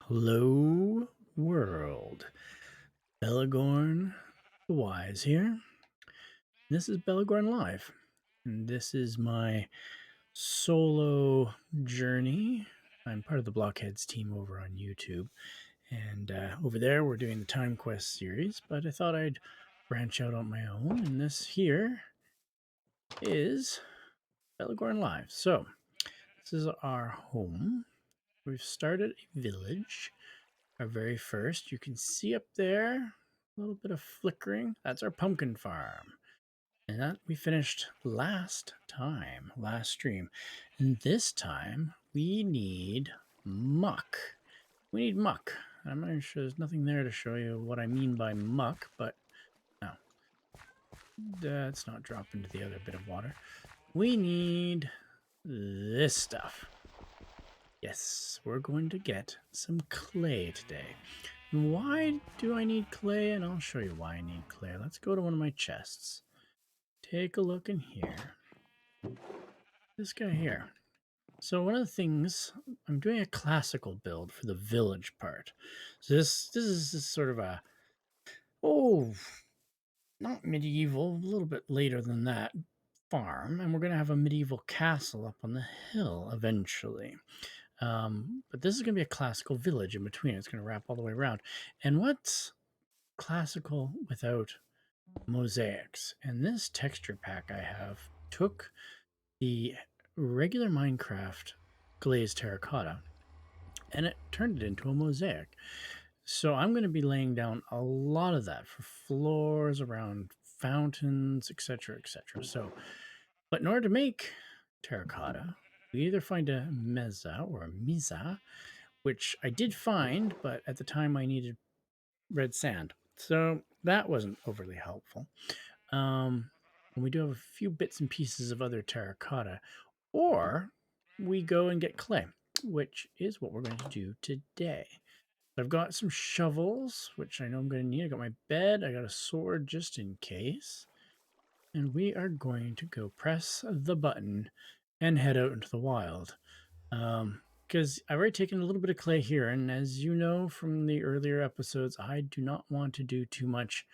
Hello, world. Belegorn the Wise here. This is Belegorn Live, and this is my solo journey. I'm part of the Blockheads team over on YouTube, and over there we're doing the Time Quest series, but I thought I'd branch out on my own, and this here is Belegorn Live. So, this is our home. We've started a village. Our very first, you can see up there a little bit of flickering. That's our pumpkin farm. And that we finished last stream. And this time we need muck. We need muck. I'm not sure there's nothing there to show you what I mean by muck, but no. Let's not drop into the other bit of water. We need this stuff. Yes, we're going to get some clay today. Why do I need clay? And I'll show you why I need clay. Let's go to one of my chests. Take a look in here. This guy here. So one of the things, I'm doing a classical build for the village part. So this is sort of a, not medieval, a little bit later than that, farm. And we're going to have a medieval castle up on the hill eventually. But this is going to be a classical village in between. It's going to wrap all the way around. And what's classical without mosaics? And this texture pack I have took the regular Minecraft glazed terracotta and it turned it into a mosaic. So I'm going to be laying down a lot of that for floors, around fountains, etc., etc. So, but in order to make terracotta, we either find a mesa or a misa, which I did find, but at the time I needed red sand. So that wasn't overly helpful. And we do have a few bits and pieces of other terracotta, or we go and get clay, which is what we're going to do today. I've got some shovels, which I know I'm going to need. I got my bed. I got a sword just in case. And we are going to go press the button and head out into the wild. Because I've already taken a little bit of clay here, and as you know from the earlier episodes, I do not want to do too much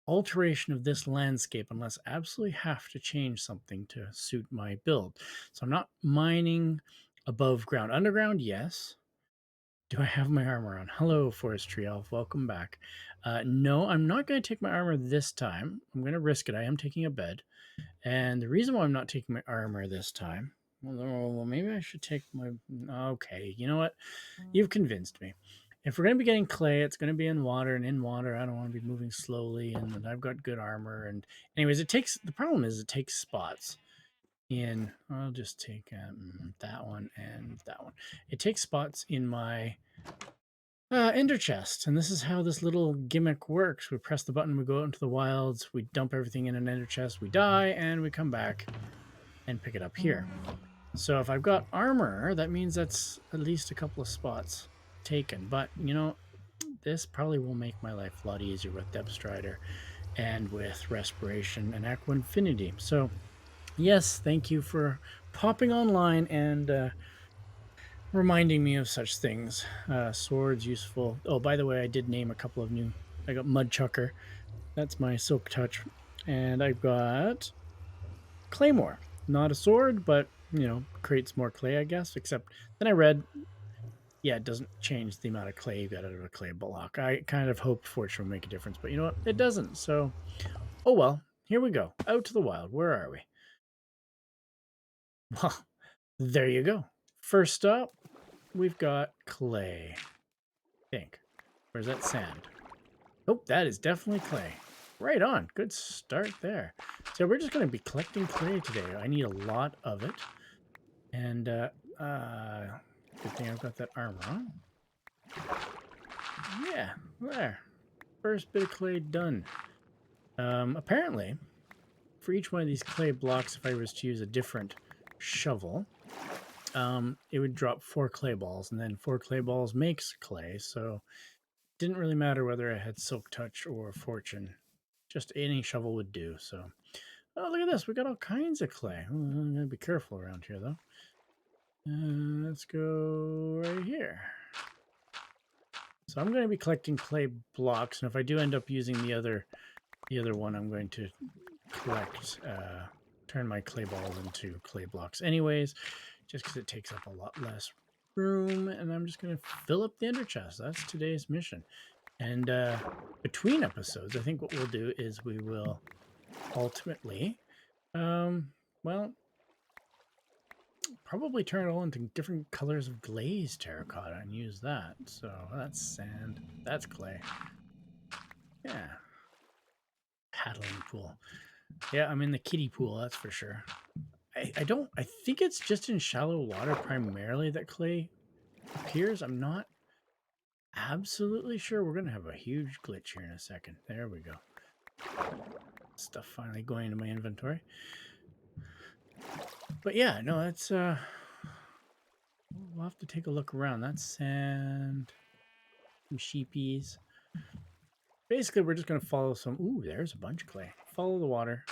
alteration of this landscape unless I absolutely have to change something to suit my build. So I'm not mining above ground. Underground, yes. Do I have my armor on? Hello, Forestry Elf. Welcome back. No, I'm not going to take my armor this time. I'm going to risk it. I am taking a bed. And the reason why I'm not taking my armor this time, well, maybe I should take my... Okay, you know what? You've convinced me. If we're going to be getting clay, it's going to be in water, and in water, I don't want to be moving slowly, and I've got good armor. And anyways, the problem is it takes spots in... I'll just take that one and that one. It takes spots in my ender chest, and this is how this little gimmick works. We press the button, we go out into the wilds, we dump everything in an ender chest, we die, and we come back and pick it up here. So if I've got armor, that means that's at least a couple of spots taken. But, you know, this probably will make my life a lot easier with Depth Strider and with Respiration and Aqua Infinity. So, yes, thank you for popping online and reminding me of such things. Swords, useful. Oh, by the way, I did name a couple of new. I got Mud Chucker. That's my Silk Touch. And I've got Claymore. Not a sword, but, you know, creates more clay, I guess. Except then I read, yeah, it doesn't change the amount of clay you got out of a clay block. I kind of hoped Fortune would make a difference, but you know what? It doesn't. So, oh well. Here we go. Out to the wild. Where are we? Well, there you go. First up, we've got clay. I think. Where's that sand? Oh, that is definitely clay. Right on. Good start there. So we're just going to be collecting clay today. I need a lot of it. And good thing I've got that armor on. Yeah, there. First bit of clay done. Apparently, for each one of these clay blocks, if I was to use a different shovel, it would drop 4 clay balls, and then 4 clay balls makes clay, so it didn't really matter whether I had Silk Touch or Fortune. Just any shovel would do, so... Oh, look at this. We got all kinds of clay. I'm going to be careful around here, though. Let's go right here. So I'm going to be collecting clay blocks, and if I do end up using the other one, I'm going to collect, turn my clay balls into clay blocks anyways, just because it takes up a lot less room, and I'm just going to fill up the ender chest. That's today's mission. And between episodes, I think what we'll do is we will ultimately, well, probably turn it all into different colors of glazed terracotta and use that. So that's sand, that's clay. Yeah. Paddling pool. Yeah, I'm in the kiddie pool, that's for sure. I think it's just in shallow water primarily that clay appears. I'm not absolutely sure. We're going to have a huge glitch here in a second. There we go. Stuff finally going into my inventory. But yeah, no, that's we'll have to take a look around. That's sand, some sheepies. Basically, we're just going to follow some... Ooh, there's a bunch of clay. Follow the water.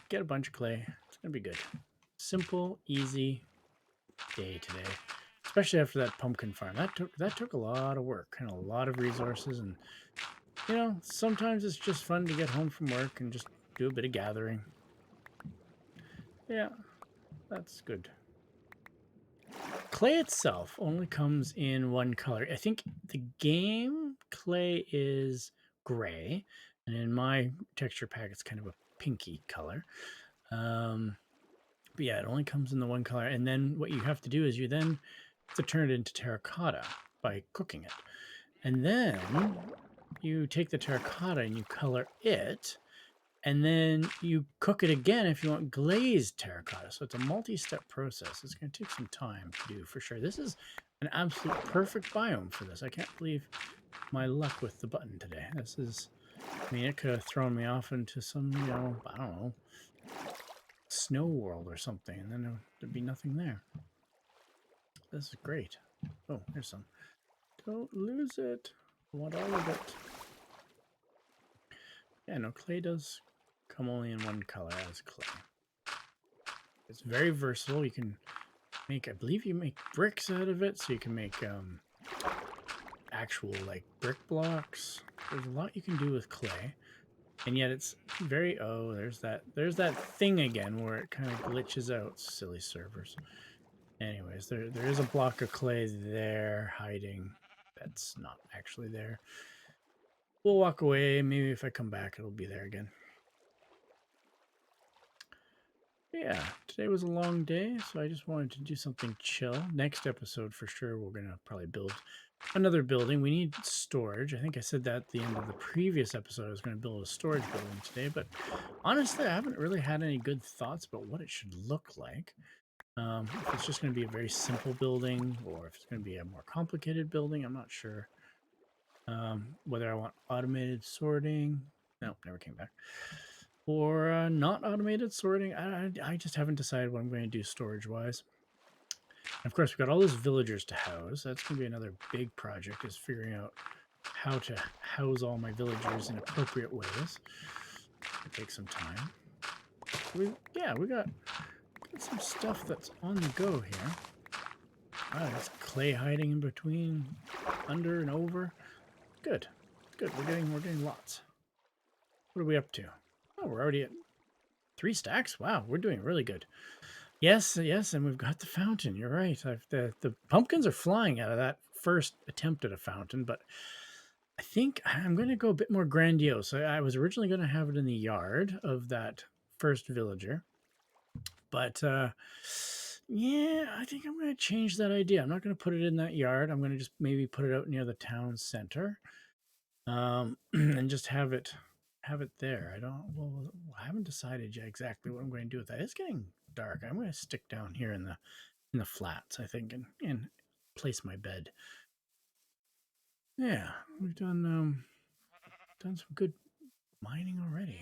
Get a bunch of clay. It's going to be good. Simple, easy day today. Especially after that pumpkin farm. That took a lot of work and a lot of resources. And, you know, sometimes it's just fun to get home from work and just do a bit of gathering. Yeah, that's good. Clay itself only comes in one color. I think the game clay is gray, and in my texture pack, it's kind of a pinky color. But yeah, it only comes in the one color. And then what you have to do is you then have to turn it into terracotta by cooking it. And then you take the terracotta and you color it, and then you cook it again if you want glazed terracotta. So it's a multi-step process. It's going to take some time to do for sure. This is an absolute perfect biome for this. I can't believe my luck with the button today. This is, I mean, it could have thrown me off into some, you know, I don't know, snow world or something, and then there'd be nothing there. This is great. Oh, here's some. Don't lose it. I want all of it. Yeah, no, clay does come only in one color as clay. It's very versatile. You can make, I believe you make bricks out of it, so you can make actual like brick blocks. There's a lot you can do with clay, and yet it's very, oh, there's that thing again where it kind of glitches out. Silly servers. Anyways, there is a block of clay there hiding. That's not actually there. We'll walk away. Maybe if I come back, it'll be there again. Yeah, today was a long day, so I just wanted to do something chill. Next episode, for sure, we're going to probably build another building. We need storage. I think I said that at the end of the previous episode. I was going to build a storage building today, but honestly, I haven't really had any good thoughts about what it should look like. If it's just going to be a very simple building or if it's going to be a more complicated building, I'm not sure. Whether I want automated sorting. Nope, never came back. Or not automated sorting. I just haven't decided what I'm going to do storage-wise. And of course, we've got all those villagers to house. That's going to be another big project, is figuring out how to house all my villagers in appropriate ways. It'll take some time. We got some stuff that's on the go here. Ah, there's clay hiding in between, under and over. Good. We're getting lots. What are we up to? Oh, we're already at 3 stacks. Wow, we're doing really good. Yes, and we've got the fountain. You're right. The pumpkins are flying out of that first attempt at a fountain, but I think I'm going to go a bit more grandiose. I was originally going to have it in the yard of that first villager, but yeah, I think I'm going to change that idea. I'm not going to put it in that yard. I'm going to just maybe put it out near the town center, and just have it there. I haven't decided yet exactly what I'm going to do with that. It's getting dark. I'm going to stick down here in the flats, I think, and place my bed. Yeah, we've done some good mining already.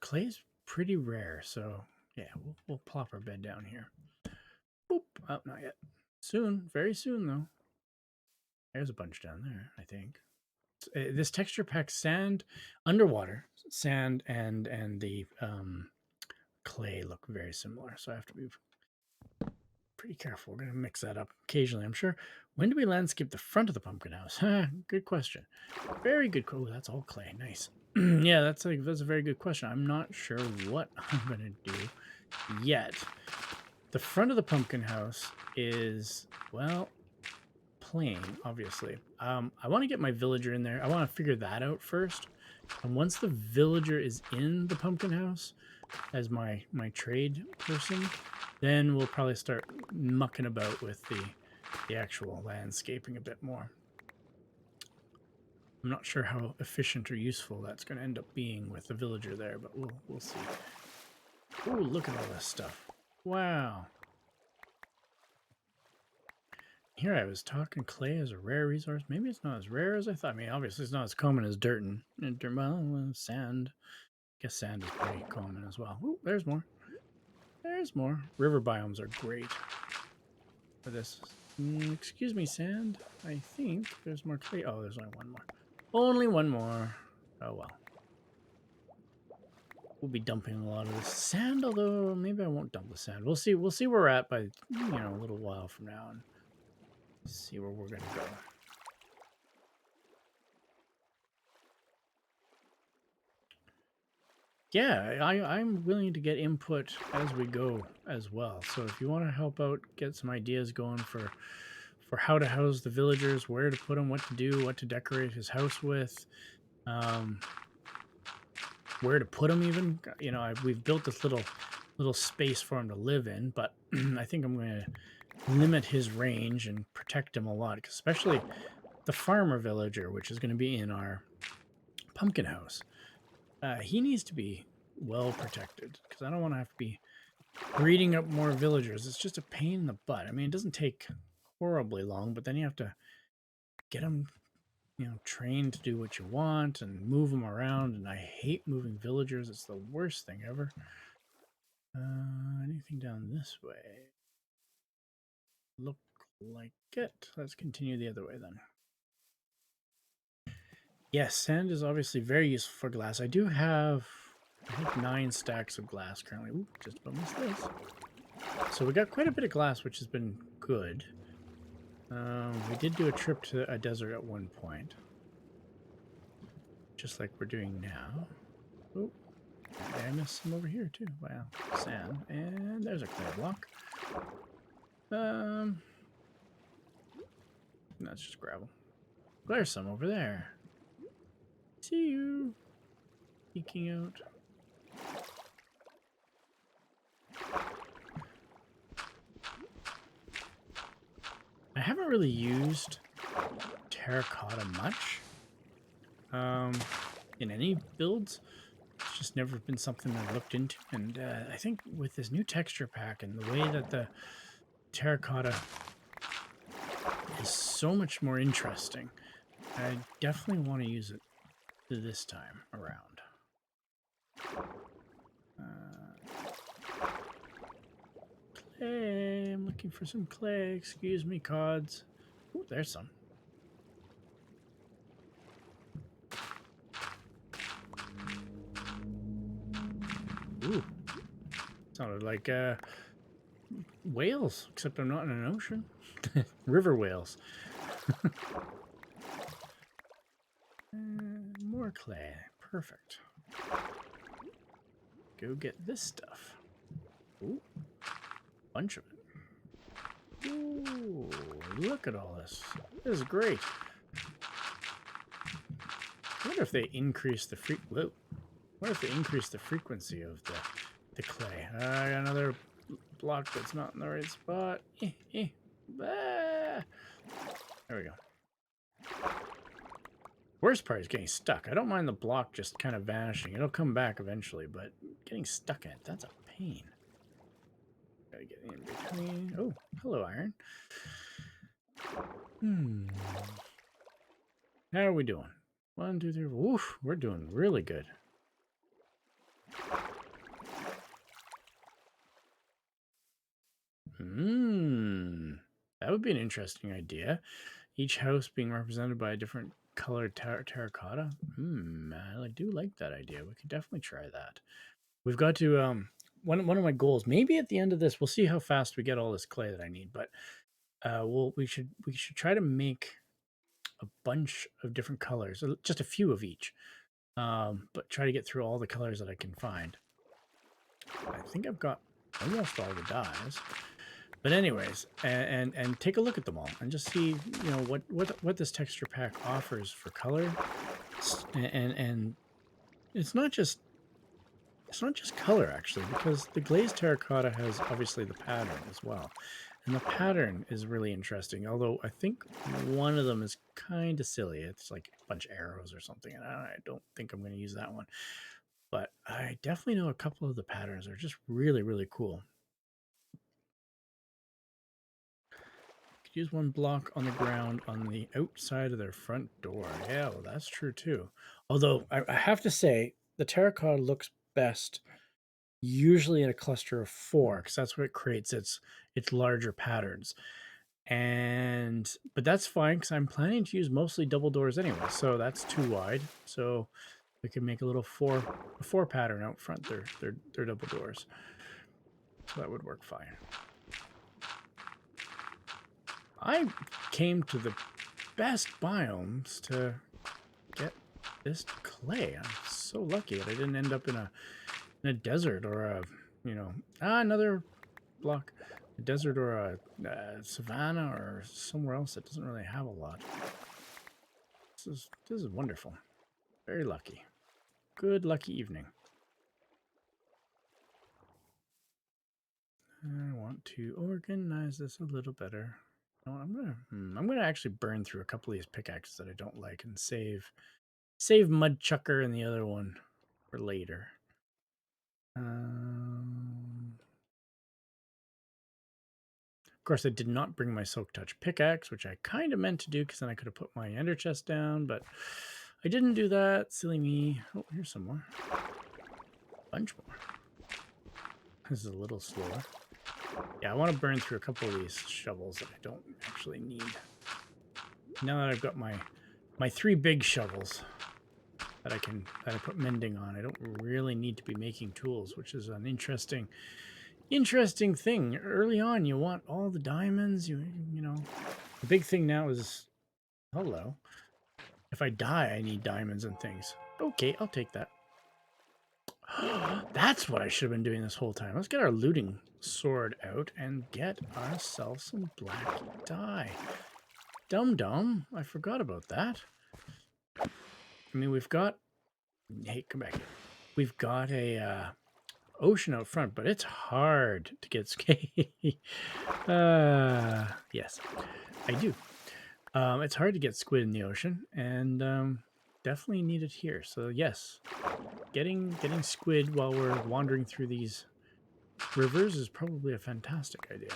Clay's pretty rare, so yeah, we'll plop our bed down here. Boop. Oh, not yet. Soon, very soon though. There's a bunch down there, I think. This texture pack, sand, underwater sand, and the clay look very similar, so I have to move pretty careful. We're going to mix that up occasionally, I'm sure. When do we landscape the front of the pumpkin house? Good question. Very good. Oh, that's all clay. Nice. Yeah, that's a very good question. I'm not sure what I'm going to do yet. The front of the pumpkin house is, well, plain, obviously. I want to get my villager in there. I want to figure that out first. And once the villager is in the pumpkin house as my trade person, then we'll probably start mucking about with the actual landscaping a bit more. I'm not sure how efficient or useful that's going to end up being with the villager there, but we'll see. Oh, look at all this stuff. Wow. Here I was talking clay as a rare resource. Maybe it's not as rare as I thought. I mean, obviously it's not as common as dirt and well, sand. I guess sand is pretty common as well. Ooh, there's more. There's more. River biomes are great for this. Excuse me, sand. I think there's more clay. Oh, there's only one more. Only one more. Oh, well. We'll be dumping a lot of this sand, although maybe I won't dump the sand. We'll see. We'll see where we're at by, a little while from now and see where we're going to go. Yeah, I'm willing to get input as we go as well. So if you want to help out, get some ideas going for how to house the villagers, where to put them, what to do, what to decorate his house with, where to put them even. We've built this little space for him to live in, but I think I'm going to limit his range and protect him a lot, especially the farmer villager, which is going to be in our pumpkin house. He needs to be well protected because I don't want to have to be breeding up more villagers. It's just a pain in the butt. I mean, it doesn't take horribly long, but then you have to get them, trained to do what you want and move them around. And I hate moving villagers. It's the worst thing ever. Anything down this way? Look like it. Let's continue the other way then. Yes, sand is obviously very useful for glass. I do have, I think, 9 stacks of glass currently. Ooh, just about missed this. So we got quite a bit of glass, which has been good. We did do a trip to a desert at one point. Just like we're doing now. Oh, I missed some over here too. Wow, sand. And there's a clay block. That's just gravel. There's some over there. See you. Peeking out. I haven't really used terracotta much in any builds. It's just never been something I've looked into. And I think with this new texture pack and the way that the terracotta is so much more interesting, I definitely want to use it this time around. Clay, I'm looking for some clay. Excuse me, cods. Ooh, there's some. Ooh, sounded like whales, except I'm not in an ocean. River whales. More clay. Perfect. Go get this stuff. Ooh, bunch of it. Ooh, look at all this. This is great. I wonder if they increase the what if they increase the frequency of the clay? I got another block that's not in the right spot. There we go. Worst part is getting stuck. I don't mind the block just kind of vanishing. It'll come back eventually, but getting stuck in it, that's a pain. Gotta get in between. Oh, hello, iron. How are we doing? 1, 2, 3, 4. Oof, we're doing really good. That would be an interesting idea. Each house being represented by a different colored terracotta. I do like that idea. We could definitely try that. We've got to one of my goals, maybe at the end of this, we'll see how fast we get all this clay that I need, but we should try to make a bunch of different colors, just a few of each, but try to get through all the colors that I can find. I think I've got almost all the dyes. But anyways, and take a look at them all and just see, you know, what this texture pack offers for color. And it's not just color actually, because the glazed terracotta has obviously the pattern as well. And the pattern is really interesting, although I think one of them is kind of silly. It's like a bunch of arrows or something, and I don't think I'm going to use that one. But I definitely know a couple of the patterns are just really, really cool. Could use one block on the ground on the outside of their front door. Yeah, well, that's true too. Although I have to say, the terracotta looks best usually in a cluster of 4, because that's what creates its larger patterns. But that's fine, because I'm planning to use mostly double doors anyway, so that's too wide. So we can make a little 4 pattern out front. They're double doors, so that would work fine. I came to the best biomes to get this clay. I'm so lucky that I didn't end up in a desert or a, you know, another block, a desert or a savanna or somewhere else that doesn't really have a lot. This is wonderful. Very lucky. Good lucky evening. I want to organize this a little better. No, I'm gonna actually burn through a couple of these pickaxes that I don't like and save Mud Chucker and the other one for later. Of course, I did not bring my Silk Touch pickaxe, which I kind of meant to do, because then I could have put my ender chest down, but I didn't do that. Silly me. Oh, here's some more. Bunch more. This is a little slower. Yeah, I want to burn through a couple of these shovels that I don't actually need. Now that I've got my 3 big shovels that I put mending on, I don't really need to be making tools, which is an interesting thing. Early on, you want all the diamonds. You know, the big thing now is, hello, if I die, I need diamonds and things. Okay, I'll take that. That's what I should have been doing this whole time. Let's get our looting sword out and get ourselves some black dye. Dum-dum, I forgot about that. I mean, we've got... Hey, come back here. We've got a ocean out front, but it's hard to get yes, I do. It's hard to get squid in the ocean, and definitely need it here. So yes, getting squid while we're wandering through these rivers is probably a fantastic idea.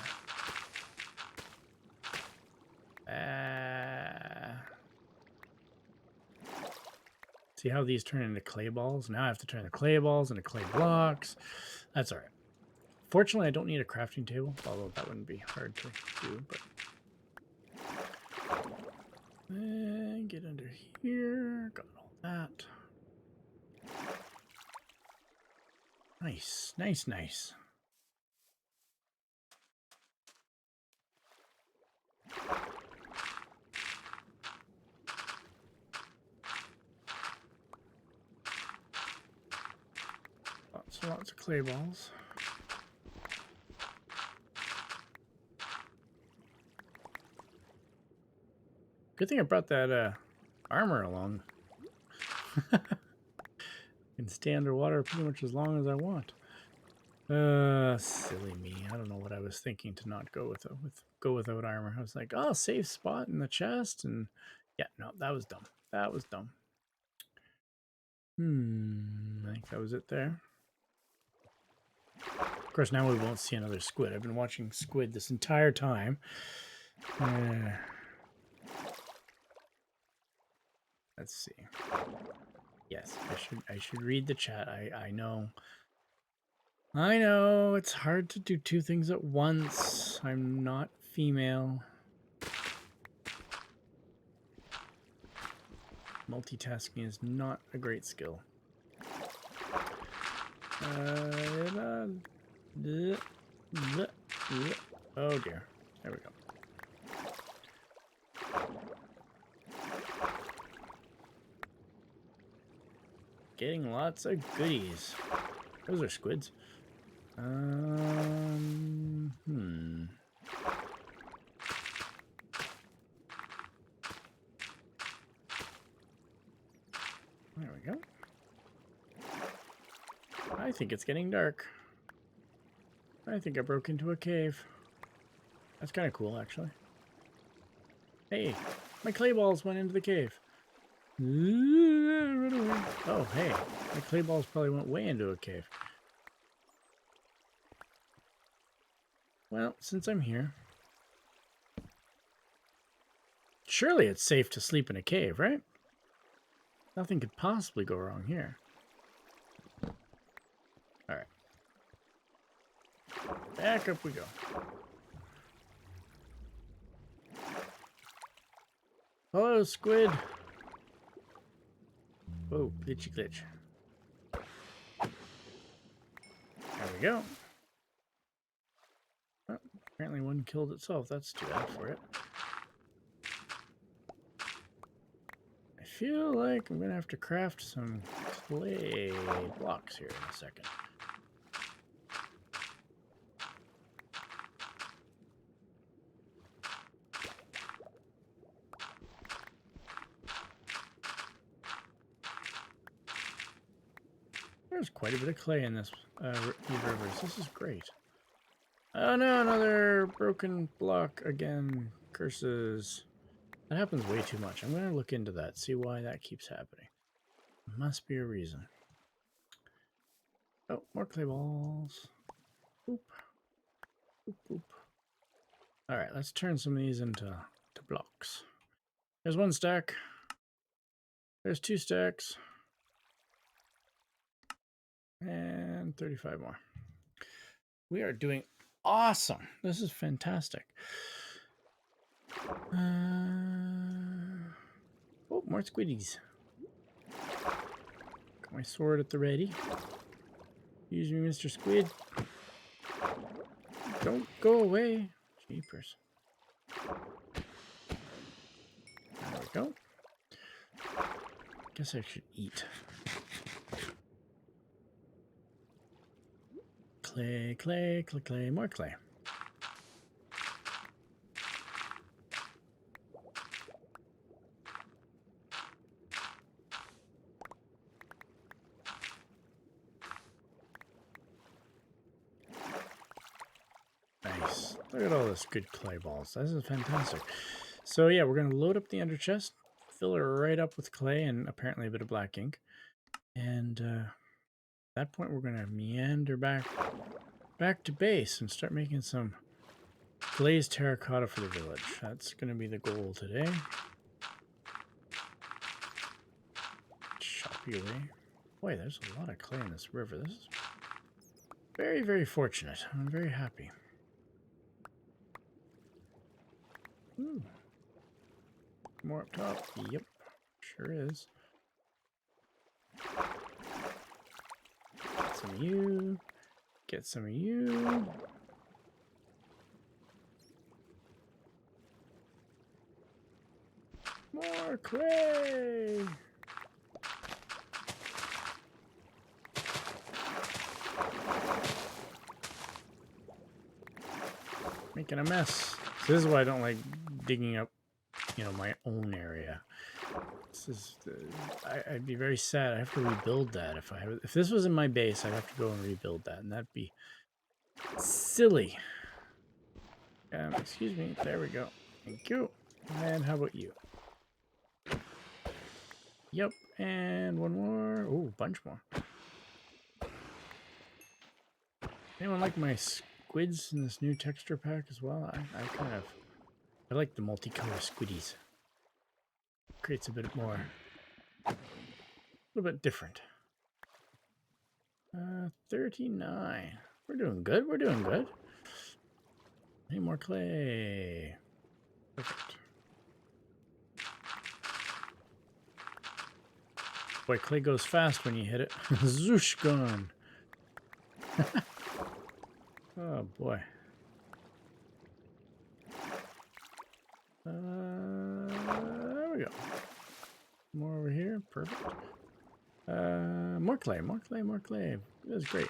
See how these turn into clay balls? Now I have to turn the clay balls into clay blocks. That's all right. Fortunately, I don't need a crafting table, although that wouldn't be hard to do. But and get under here. Got all that. Nice, nice, nice. Lots of clay balls. Good thing I brought that armor along. I can stay underwater pretty much as long as I want. Silly me. I don't know what I was thinking to not go without armor. I was like, oh, safe spot in the chest, and yeah, no, that was dumb. That was dumb. I think that was it there. Of course, now we won't see another squid. I've been watching squid this entire time. Let's see. Yes, I should read the chat. I know. I know, it's hard to do 2 things at once. I'm not female. Multitasking is not a great skill. Oh dear. There we go. Getting lots of goodies. Those are squids. There we go. I think it's getting dark. I think I broke into a cave. That's kind of cool, actually. Hey, my clay balls went into the cave. Run away. Oh, hey, my clay balls probably went way into a cave. Well, since I'm here, surely it's safe to sleep in a cave, right? Nothing could possibly go wrong here. All right. Back up we go. Hello, squid. Whoa, glitchy glitch. There we go. Oh, apparently one killed itself. That's too bad for it. I feel like I'm going to have to craft some clay blocks here in a second. There's quite a bit of clay in these rivers. This is great. Oh no, another broken block again. Curses. That happens way too much. I'm going to look into that, see why that keeps happening. Must be a reason. Oh, more clay balls. Boop. Boop, boop. All right, let's turn some of these into blocks. There's one stack. There's 2 stacks. And 35 more. We are doing awesome. This is fantastic. Oh, more squiddies. Got my sword at the ready. Use me, Mr. Squid. Don't go away. Jeepers. There we go. Guess I should eat. Clay, clay, clay, clay, more clay. Nice. Look at all this good clay balls. This is fantastic. So yeah, we're going to load up the ender chest, fill it right up with clay and apparently a bit of black ink. And at that point, we're going to meander back to base and start making some glazed terracotta for the village. That's going to be the goal today. Chop you away. Boy, there's a lot of clay in this river. This is very, very fortunate. I'm very happy. Ooh. More up top. Yep, sure is. Get some of you. Get some of you. More clay. Making a mess. So this is why I don't like digging up, my own area. This is I'd be very sad. I have to rebuild that. If this was in my base, I'd have to go and rebuild that, and that'd be silly. Excuse me. There we go. Thank you. And how about you? Yep. And one more. Oh, bunch more. Anyone like my squids in this new texture pack as well? I like the multicolor squiddies. Creates a bit more, a little bit different. 39. We're doing good. We're doing good. Any more clay? Perfect. Boy, clay goes fast when you hit it. Zoosh, gone. Oh boy. There we go. More over here. Perfect. More clay, more clay, more clay. That's great.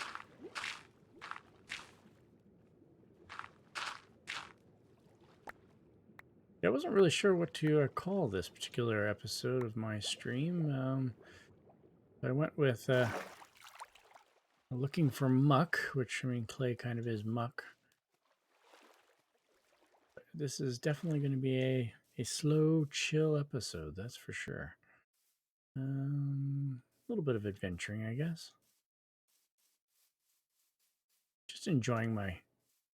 Yeah, I wasn't really sure what to call this particular episode of my stream. I went with looking for muck, which, I mean, clay kind of is muck. But this is definitely going to be a slow, chill episode, that's for sure. A little bit of adventuring, I guess. Just enjoying my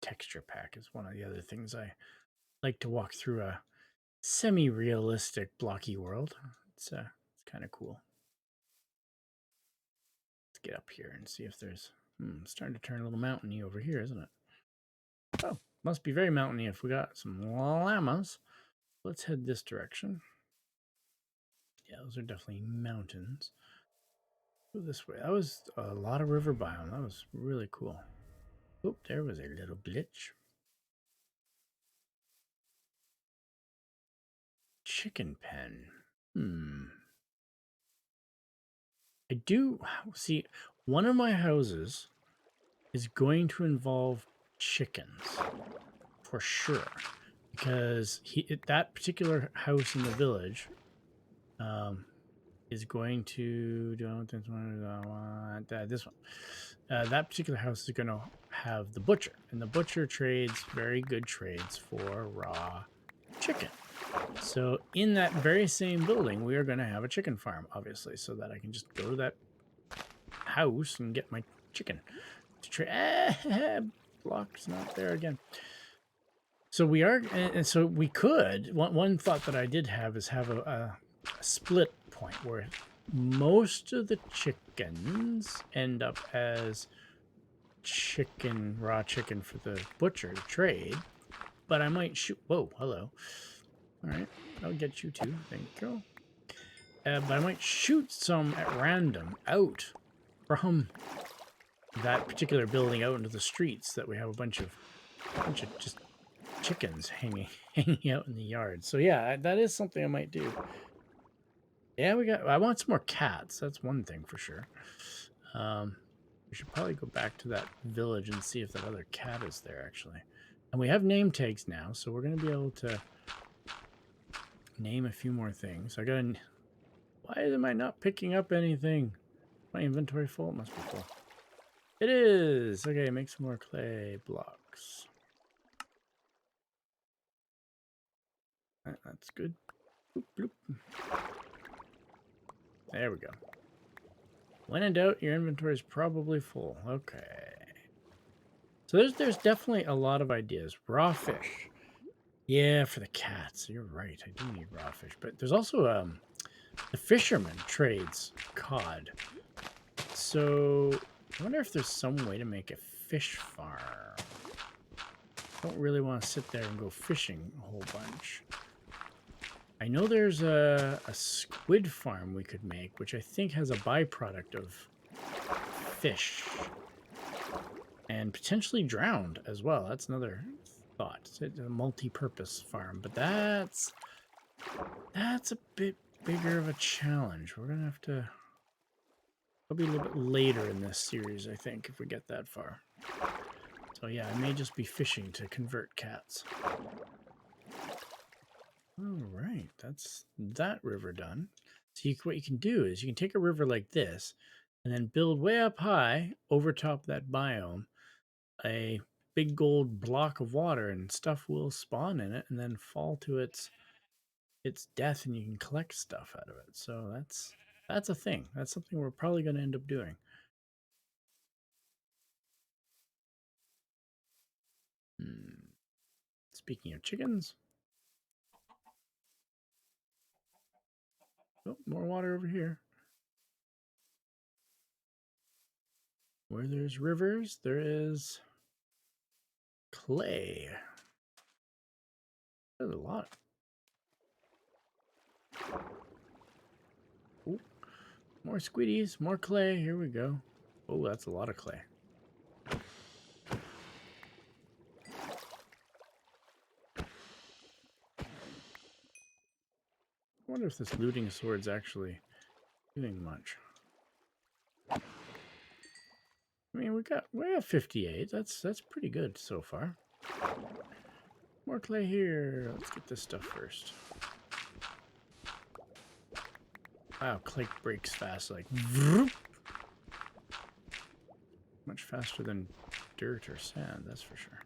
texture pack is one of the other things I like to walk through a semi-realistic blocky world. It's kind of cool. Let's get up here and see if there's... it's starting to turn a little mountainy over here, isn't it? Oh, must be very mountainy if we got some llamas. Let's head this direction. Yeah, those are definitely mountains. Go this way. That was a lot of river biome. That was really cool. Oh, there was a little glitch. Chicken pen. I do see one of my houses is going to involve chickens for sure, because that particular house in the village is going to do this one. That particular house is going to have the butcher, and the butcher trades very good trades for raw chicken. So in that very same building, we are going to have a chicken farm, obviously, so that I can just go to that house and get my chicken to trade. Block's not there again. So we are, and so we could. One thought that I did have is have a split point where most of the chickens end up as raw chicken for the butcher to trade. But I might shoot. Whoa, hello. All right, I'll get you too. Thank you. But I might shoot some at random out from that particular building out into the streets, that we have a bunch of just chickens hanging out in the yard. So yeah, that is something I might do. Yeah, I want some more cats. That's one thing for sure. We should probably go back to that village and see if that other cat is there, actually. And we have name tags now, so we're going to be able to name a few more things. Why am I not picking up anything? My inventory full? It must be full. It is! Okay, make some more clay blocks. That's good. Bloop, bloop. There we go. When in doubt, your inventory is probably full. Okay. So there's definitely a lot of ideas. Raw fish. Yeah, for the cats. You're right. I do need raw fish. But there's also the fisherman trades cod. So I wonder if there's some way to make a fish farm. I don't really want to sit there and go fishing a whole bunch. I know there's a squid farm we could make, which I think has a byproduct of fish. And potentially drowned as well. That's another thought. It's a multi-purpose farm, but that's a bit bigger of a challenge. We're gonna have to probably a little bit later in this series, I think, if we get that far. So yeah, I may just be fishing to convert cats. All right, that's that river done. So what you can do is you can take a river like this and then build way up high over top that biome a big gold block of water, and stuff will spawn in it and then fall to its death, and you can collect stuff out of it. So that's a thing. That's something we're probably going to end up doing. Speaking of chickens, oh, more water over here. Where there's rivers, there is clay. There's a lot. Ooh, more squiddies, more clay. Here we go. Oh, that's a lot of clay. wonder if this looting sword's actually doing much. I mean, we have 58. That's pretty good so far. More clay here. Let's get this stuff first. Wow, clay breaks fast, like vroom. Much faster than dirt or sand, that's for sure.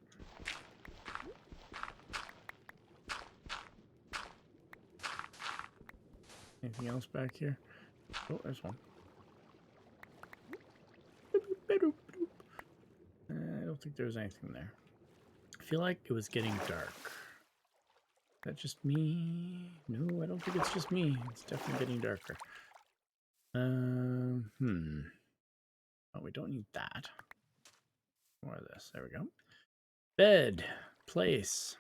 Anything else back here? Oh, there's one. I don't think there's anything there. I feel like it was getting dark. Is that just me? No, I don't think it's just me. It's definitely getting darker. Oh, we don't need that. More of this. There we go. Bed. Place.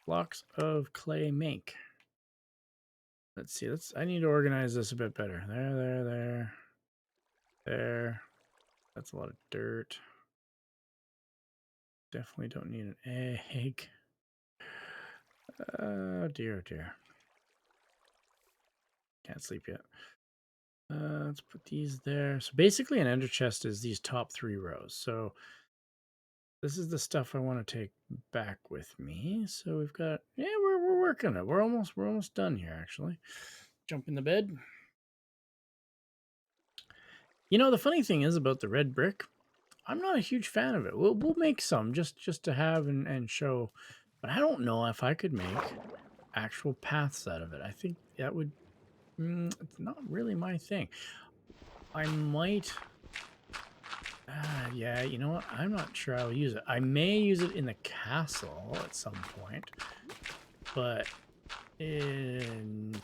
Blocks of clay make. Let's see. I need to organize this a bit better. There. That's a lot of dirt. Definitely don't need an egg. Oh dear, oh dear. Can't sleep yet. Let's put these there. So basically an ender chest is these top 3 rows. So this is the stuff I want to take back with me. So we've got, yeah, we're working it. We're almost done here, actually. Jump in the bed. You know, the funny thing is about the red brick, I'm not a huge fan of it. We'll make some just to have and show, but I don't know if I could make actual paths out of it. I think that would, it's not really my thing. I might, yeah, you know what? I'm not sure I'll use it. I may use it in the castle at some point, but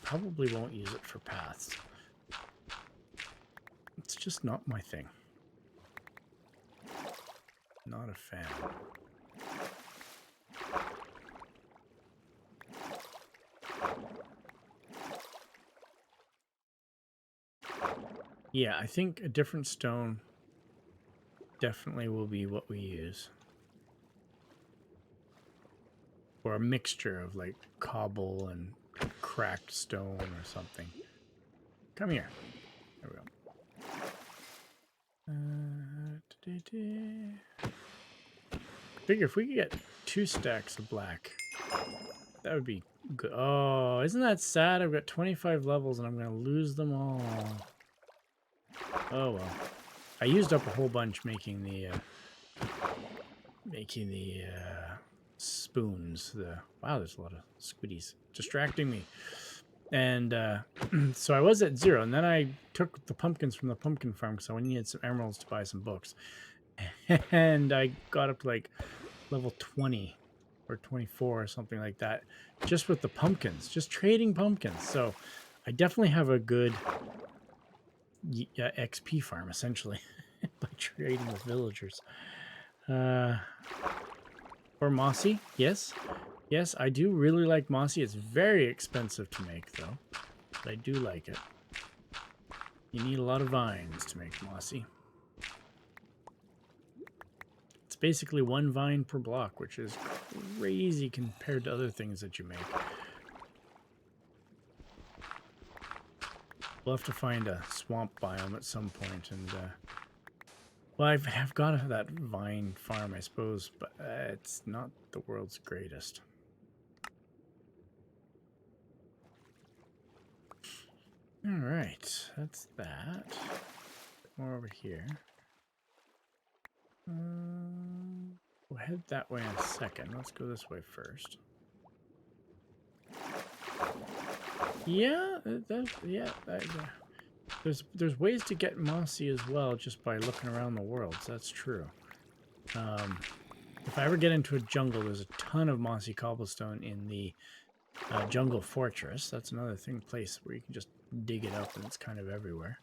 probably won't use it for paths. It's just not my thing. Not a fan. Yeah, I think a different stone definitely will be what we use. Or a mixture of like cobble and cracked stone or something. Come here. There we go. Figure if we could get 2 stacks of black, that would be good. Oh, isn't that sad? I've got 25 levels and I'm going to lose them all. Oh well. I used up a whole bunch making the spoons. Wow, there's a lot of squiddies distracting me. And so I was at 0, and then I took the pumpkins from the pumpkin farm because I needed some emeralds to buy some books. And I got up to like level 20 or 24 or something like that, just with the pumpkins, just trading pumpkins. So I definitely have a good XP farm, essentially, by trading with villagers. Or mossy, yes. Yes, I do really like mossy. It's very expensive to make, though. But I do like it. You need a lot of vines to make mossy. It's basically 1 vine per block, which is crazy compared to other things that you make. We'll have to find a swamp biome at some point, and well, I've got that vine farm, I suppose, but it's not the world's greatest. All right, that's that. More over here. We'll head that way in a second. Let's go this way first. Yeah, there's ways to get mossy as well just by looking around the world. So that's true. If I ever get into a jungle, there's a ton of mossy cobblestone in the jungle fortress. That's another place where you can just dig it up, and it's kind of everywhere.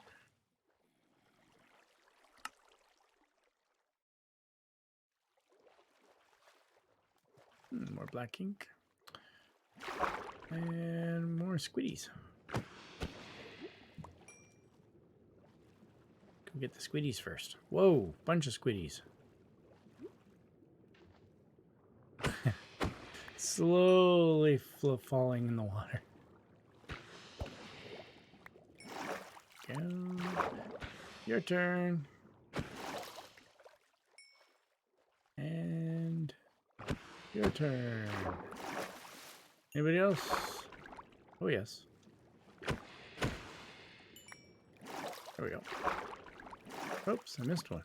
More black ink. And more squiddies. Go get the squiddies first. Whoa, bunch of squiddies. Slowly falling in the water. we go. Your turn. And your turn. Anybody else? Oh, yes. There we go. Oops, I missed one.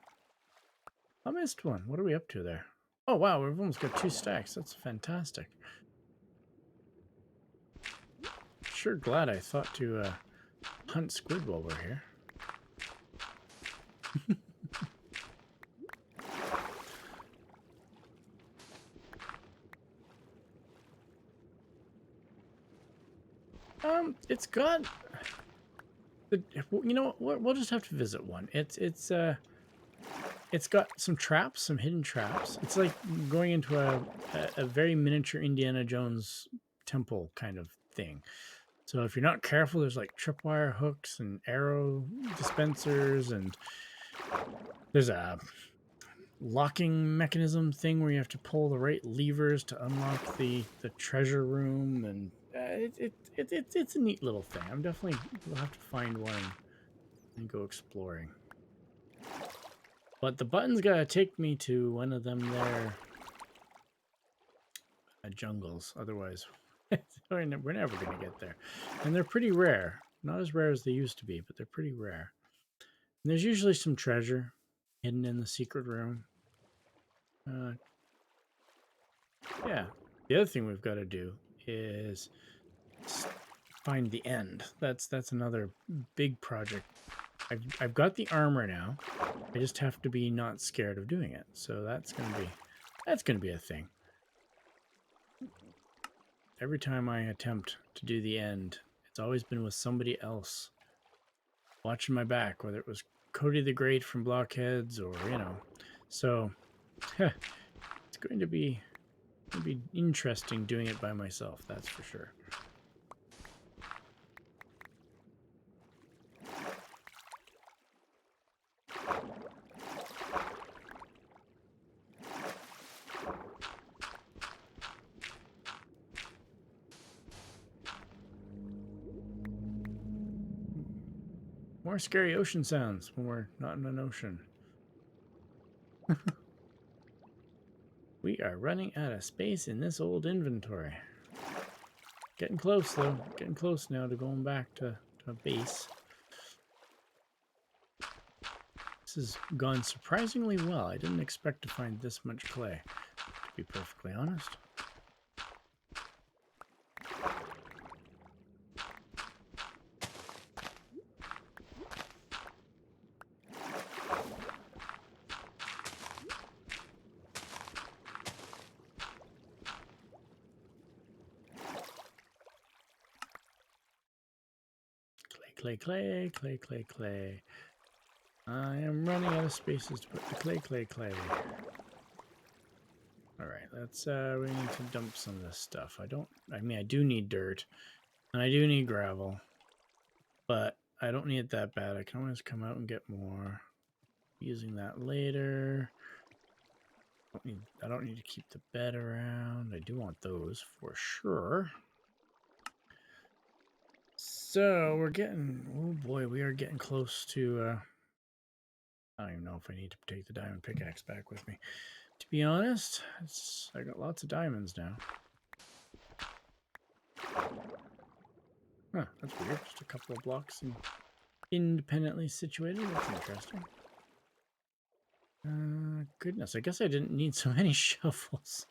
I missed one. What are we up to there? Oh, wow, we've almost got 2 stacks. That's fantastic. Sure glad I thought to hunt squid while we're here. It's got... You know what? We'll just have to visit one. It's got some traps, some hidden traps. It's like going into a very miniature Indiana Jones temple kind of thing. So if you're not careful, there's like tripwire hooks and arrow dispensers, and there's a locking mechanism thing where you have to pull the right levers to unlock the treasure room, and it's a neat little thing. I'm definitely we'll have to find one and go exploring. But the button's gotta take me to one of them there jungles. Otherwise, we're never gonna get there. And they're pretty rare. Not as rare as they used to be, but they're pretty rare. And there's usually some treasure hidden in the secret room. Yeah. The other thing we've got to do is find the end. That's another big project. I've got the armor now. I just have to be not scared of doing it. So that's gonna be a thing. Every time I attempt to do the end, it's always been with somebody else watching my back, whether it was Cody the Great from Blockheads or, you know. So it's going to be interesting doing it by myself, that's for sure. More scary ocean sounds when we're not in an ocean. We are running out of space in this old inventory. Getting close, though. Getting close now to going back to base. This has gone surprisingly well. I didn't expect to find this much clay, to be perfectly honest. Clay, clay, clay, clay, clay. I am running out of spaces to put the clay. Alright, let's, we need to dump some of this stuff. I mean, I do need dirt, and I do need gravel, but I don't need it that bad. I can always come out and get more. Using that later. I don't need to keep the bed around. I do want those for sure. So we're getting, oh boy, we are getting close to, I don't even know if I need to take the diamond pickaxe back with me. To be honest, I got lots of diamonds now. Huh, that's weird. Just a couple of blocks and independently situated. That's interesting. Goodness, I guess I didn't need so many shovels.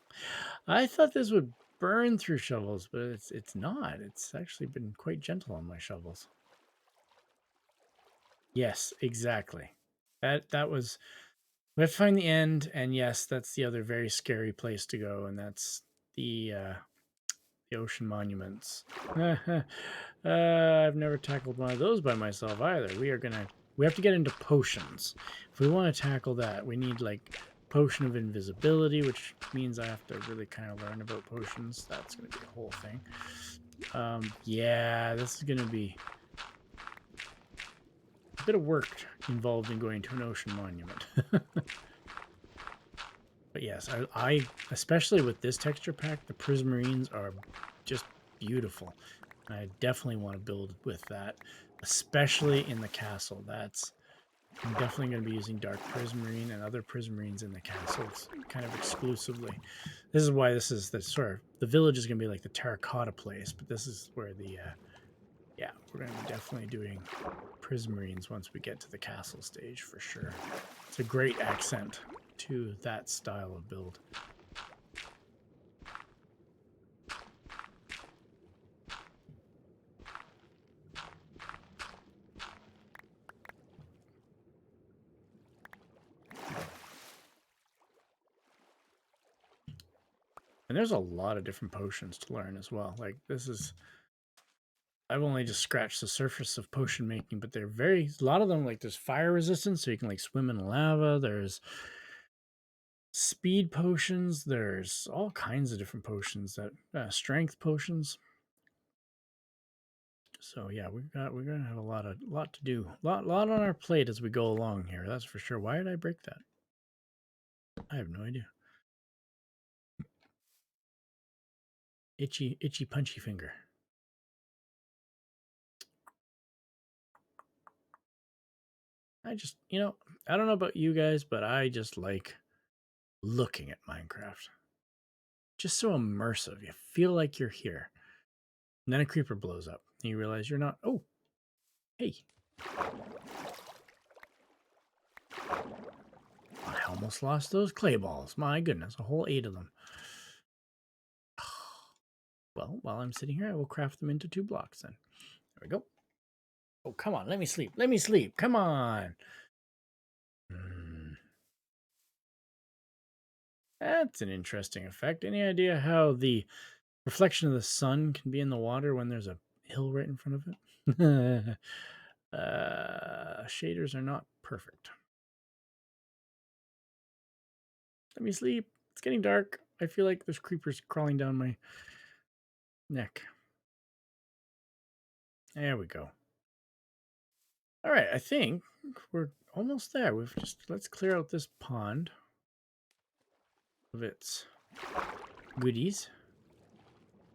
I thought this would burn through shovels, but it's not. It's actually been quite gentle on my shovels. Yes, exactly. That was... We have to find the end, and yes, that's the other very scary place to go, and that's the ocean monuments. I've never tackled one of those by myself either. We have to get into potions. If we want to tackle that, we need like potion of invisibility, which means I have to really kind of learn about potions. That's going to be a whole thing. Yeah, this is going to be a bit of work involved in going to an ocean monument. But yes, I especially with this texture pack, the prismarines are just beautiful. I definitely want to build with that. especially in the castle. I'm definitely going to be using dark prismarine and other prismarines in the castles kind of exclusively. This is why this is the sort of, the village is going to be like the terracotta place, but this is where the, yeah, we're going to be definitely doing prismarines once we get to the castle stage for sure. It's a great accent to that style of build. And there's a lot of different potions to learn as well. Like this is, I've only just scratched the surface of potion making, but they're a lot of them, like there's fire resistance, so you can like swim in lava. There's speed potions. There's all kinds of different potions that, strength potions. So yeah, we're gonna have a lot to do, lot on our plate as we go along here. That's for sure. Why did I break that? I have no idea. Itchy punchy finger. I just, I don't know about you guys, but I just like looking at Minecraft. Just so immersive. You feel like you're here. And then a creeper blows up. And you realize you're not. Oh, hey. I almost lost those clay balls. My goodness, a whole 8 of them. Well, while I'm sitting here, I will craft them into 2 blocks then. There we go. Oh, come on. Let me sleep. Let me sleep. Come on. That's an interesting effect. Any idea how the reflection of the sun can be in the water when there's a hill right in front of it? Shaders are not perfect. Let me sleep. It's getting dark. I feel like there's creepers crawling down my neck. There we go. All right, I think we're almost there. Let's clear out this pond of its goodies.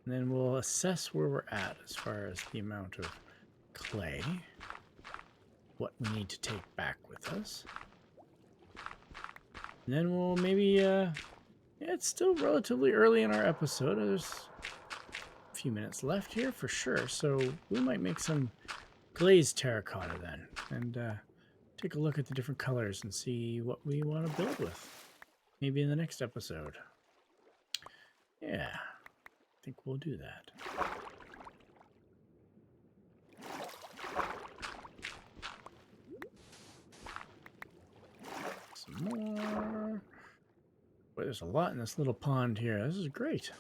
And then we'll assess where we're at as far as the amount of clay, what we need to take back with us. And then we'll maybe, yeah, it's still relatively early in our episode. There's a few minutes left here for sure. So we might make some glazed terracotta then and take a look at the different colors and see what we want to build with. Maybe in the next episode. Yeah, I think we'll do that. Some more. Boy, there's a lot in this little pond here. This is great.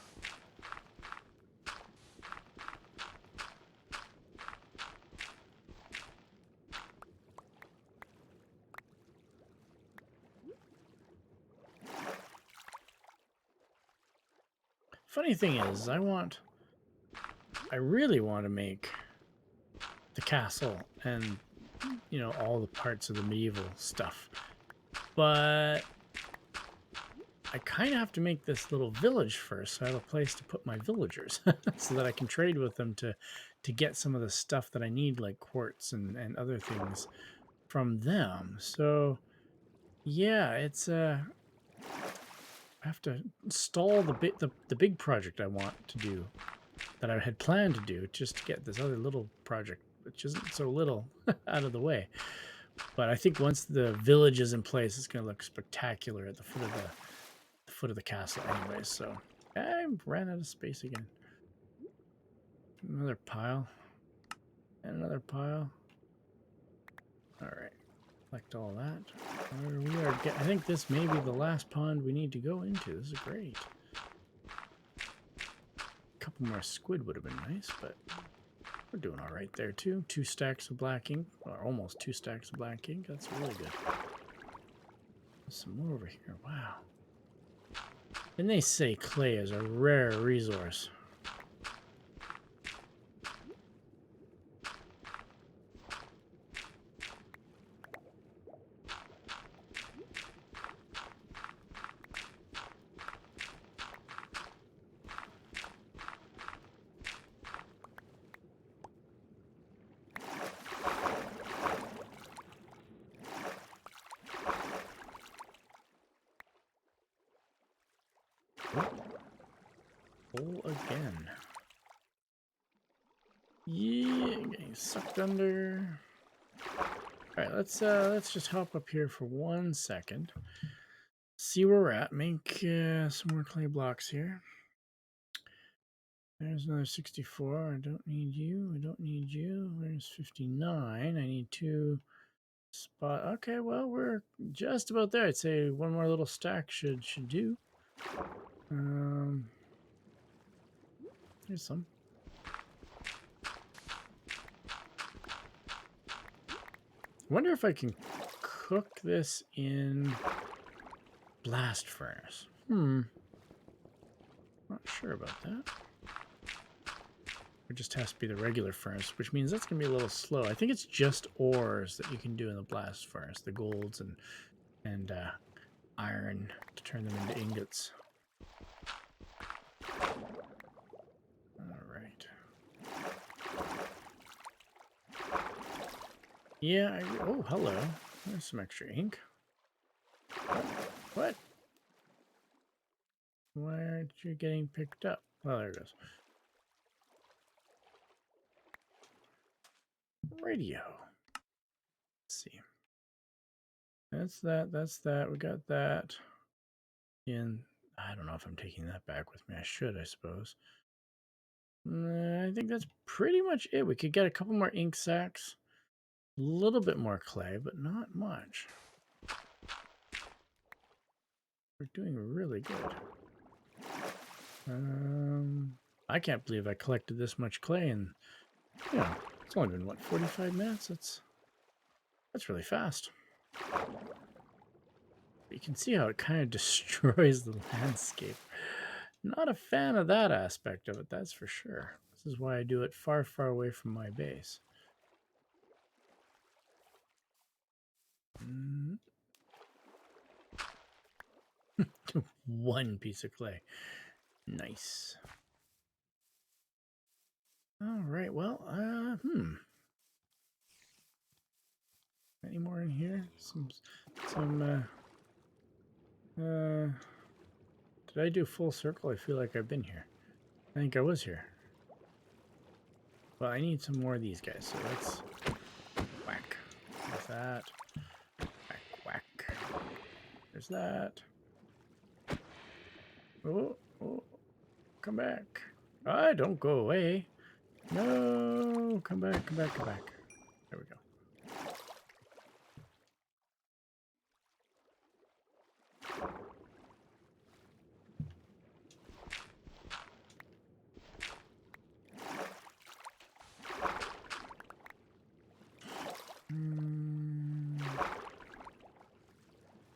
Funny thing is, I really want to make the castle and, all the parts of the medieval stuff. But I kind of have to make this little village first, so I have a place to put my villagers so that I can trade with them to get some of the stuff that I need, like quartz and other things from them. So yeah, it's I have to stall the big project I want to do, that I had planned to do, just to get this other little project, which isn't so little, out of the way. But I think once the village is in place, it's going to look spectacular at the foot of the castle anyways. So I ran out of space again. Another pile. And another pile. Alright. Collect all that. I think this may be the last pond we need to go into. This is great. A couple more squid would have been nice, but we're doing all right there too. 2 stacks of black ink, or almost 2 stacks of black ink. That's really good. There's some more over here. Wow. And they say clay is a rare resource. Hole again. Yeah, getting sucked under. Alright, let's just hop up here for 1 second. See where we're at. Make some more clay blocks here. There's another 64. I don't need you. I don't need you. There's 59. I need 2 spot. Okay, well, we're just about there. I'd say one more little stack should do. Here's some. I wonder if I can cook this in blast furnace. Not sure about that. It just has to be the regular furnace, which means that's going to be a little slow. I think it's just ores that you can do in the blast furnace, the golds and iron to turn them into ingots. All right. Yeah. Oh, hello. There's some extra ink. What? Why aren't you getting picked up? Oh, there it goes. Radio. Let's see. That's that. That's that. We got that. And I don't know if I'm taking that back with me. I should, I suppose. I think that's pretty much it. We could get a couple more ink sacks. A little bit more clay, but not much. We're doing really good. I can't believe I collected this much clay and, you know, it's only been, what, 45 minutes? That's really fast. You can see how it kind of destroys the landscape. Not a fan of that aspect of it, that's for sure. This is why I do it far, far away from my base. One piece of clay. Nice. All right, well, any more in here? Did I do full circle? I feel like I've been here. I think I was here. Well, I need some more of these guys, so let's whack. There's that. Whack, whack. There's that. Oh, come back. Don't go away. No, come back, come back, come back. There we go.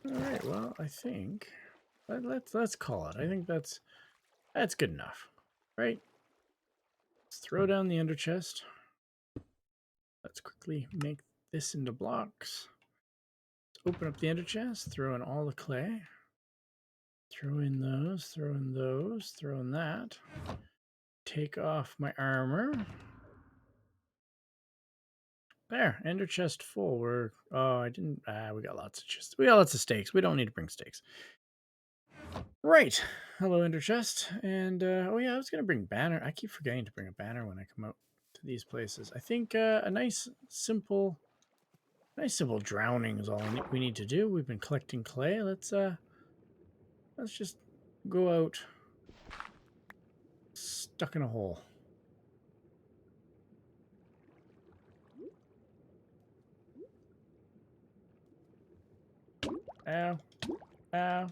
All right, well, I think let's call it. I think that's good enough, right? Let's throw down the ender chest. Let's quickly make this into blocks. Let's open up the ender chest, throw in all the clay. Throw in those, throw in those, throw in that. Take off my armor. There, ender chest full. I didn't, we got lots of chests. We got lots of stakes. We don't need to bring stakes. Right. Hello, ender chest. And, oh yeah, I was going to bring banner. I keep forgetting to bring a banner when I come out to these places. I think a nice simple drowning is all we need to do. We've been collecting clay. Let's just go out stuck in a hole. Ow. Ow.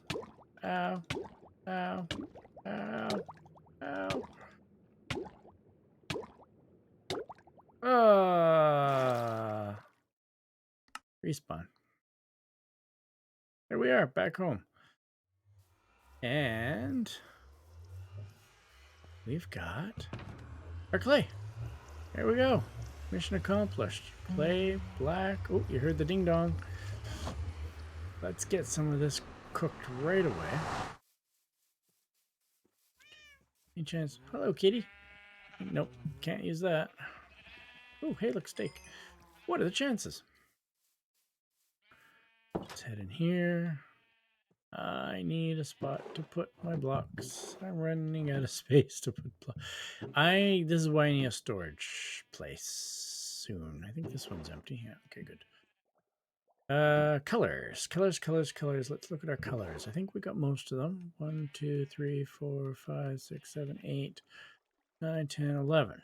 Ow. Ow. Ow. Ow. Respawn. There we are, back home. And we've got our clay. There we go. Mission accomplished. Clay, black. Oh, you heard the ding dong. Let's get some of this cooked right away. Any chance? Hello, kitty. Nope, can't use that. Oh, hey, look, steak. What are the chances? Let's head in here. I need a spot to put my blocks. I'm running out of space to put blocks. This is why I need a storage place soon. I think this one's empty. Yeah, okay, good. Colors. Let's look at our colors. I think we got most of them. 1, 2, 3, 4, 5, 6, 7, 8, 9, 10, 11.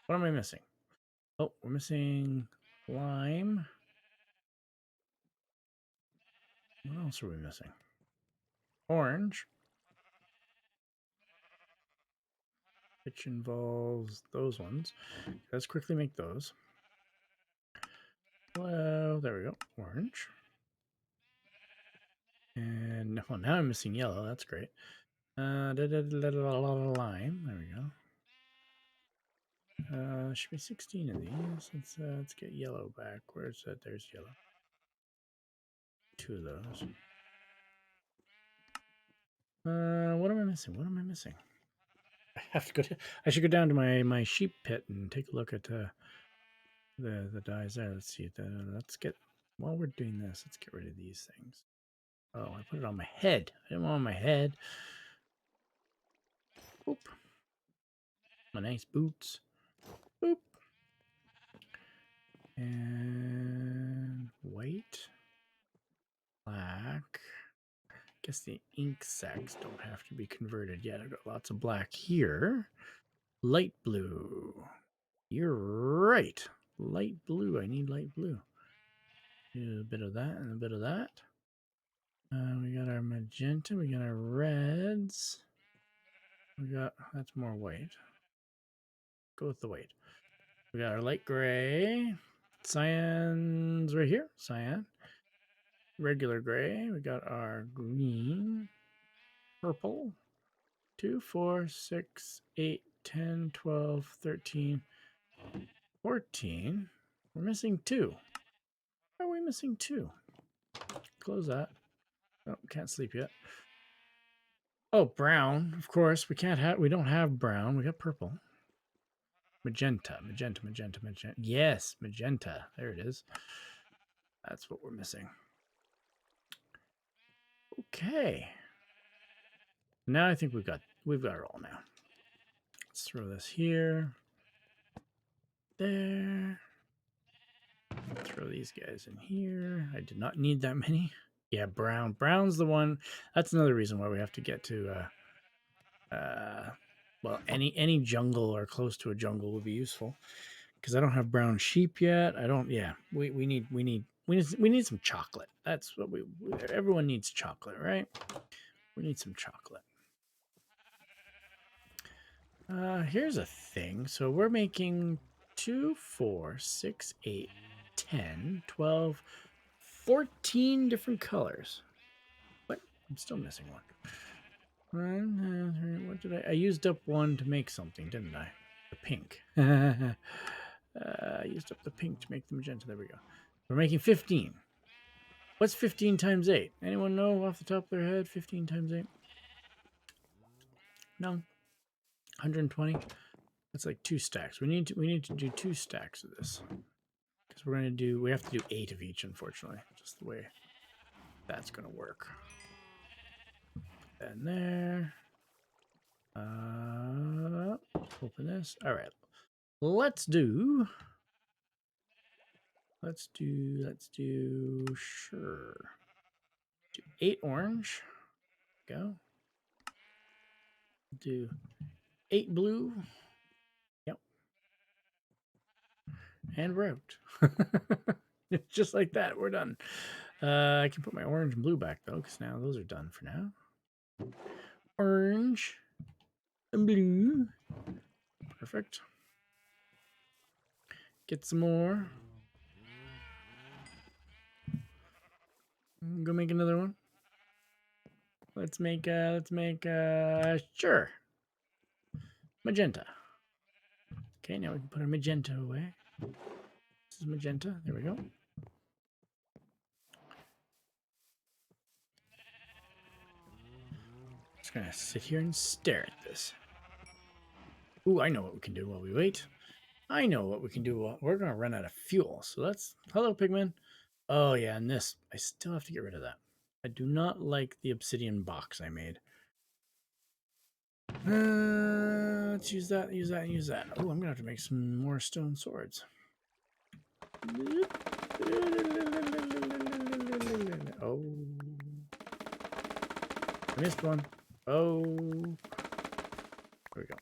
What am I missing? Oh, we're missing lime. What else are we missing? Orange, which involves those ones. Let's quickly make those. Well, there we go. Orange. And well, now I'm missing yellow. That's great. Lime. There we go. Should be 16 of these. Let's get yellow back. Where's that? There's yellow. 2 of those. What am I missing? What am I missing? I have to go. I should go down to my sheep pit and take a look at the dyes there. Let's see. Let's get while we're doing this. Let's get rid of these things. Oh, I put it on my head. I didn't want it on my head. Boop. My nice boots. Boop. And white. Black. Guess the ink sacs don't have to be converted yet. I've got lots of black here. Light blue. You're right. Light blue. I need light blue. Do a bit of that and a bit of that. We got our magenta. We got our reds. That's more white. Go with the white. We got our light gray. Cyan's right here. Cyan. Regular gray. We got our green. Purple. 2, 4, 6, 8, 10, 12, 13, 14. We're missing 2. Why are we missing 2? Close that. Oh, can't sleep yet. Oh, brown. Of course, we don't have brown. We got purple. Magenta. Yes, magenta. There it is. That's what we're missing. Okay. Now I think we've got it all now. Let's throw this here. There. Throw these guys in here. I did not need that many. Yeah, brown. Brown's the one. That's another reason why we have to get to well, any jungle or close to a jungle would be useful. Because I don't have brown sheep yet. I don't. Yeah, we need some chocolate. That's what everyone needs chocolate, right? We need some chocolate. Here's a thing. So we're making 2, 4, 6, 8, 10, 12, 14 different colors. What? I'm still missing one. What did I used up one to make something, didn't I? The pink. I used up the pink to make the magenta. There we go. We're making 15. What's 15 times 8? Anyone know off the top of their head? 15 times 8? No. 120. That's like 2 stacks. We need to do 2 stacks of this. Because we have to do 8 of each, unfortunately. Just the way that's gonna work. And there. Open this. All right. Let's do, sure. Do 8 orange. Go. Do 8 blue. Yep. And we're out. Just like that, we're done. I can put my orange and blue back though, because now those are done for now. Orange and blue. Perfect. Get some more. Go make another one. Let's make sure. Magenta. Okay, now we can put our magenta away. This is magenta. There we go. Just gonna sit here and stare at this. Ooh, I know what we can do while we wait. I know what we can do. We're gonna run out of fuel. So let's. Hello, Pigman. Oh yeah, and this. I still have to get rid of that. I do not like the obsidian box I made. Let's use that, use that, use that. Oh, I'm gonna have to make some more stone swords. Oh, I missed one. Oh, there we go.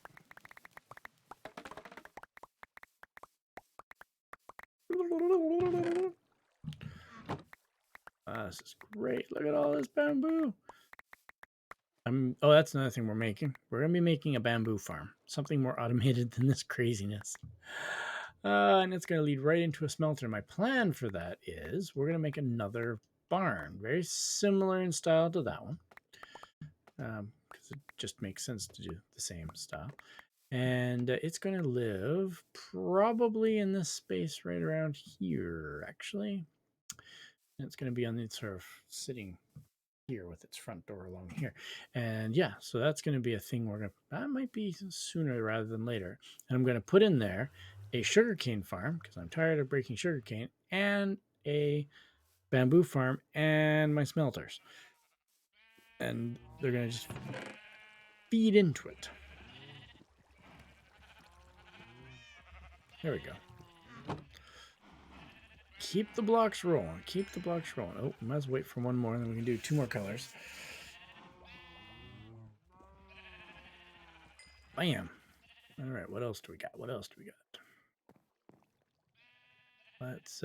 This is great. Look at all this bamboo. Oh, that's another thing we're making. We're going to be making a bamboo farm. Something more automated than this craziness. And it's going to lead right into a smelter. My plan for that is we're going to make another barn. Very similar in style to that one. Because it just makes sense to do the same style. And it's going to live probably in this space right around here, actually. And it's going to be on the sort of sitting here with its front door along here. And yeah, so that's going to be a thing that might be sooner rather than later. And I'm going to put in there a sugarcane farm because I'm tired of breaking sugarcane, and a bamboo farm and my smelters. And they're going to just feed into it. There we go. Keep the blocks rolling. Keep the blocks rolling. Oh, we might as well wait for one more, and then we can do 2 more colors. Bam. All right, what else do we got? What else do we got? Let's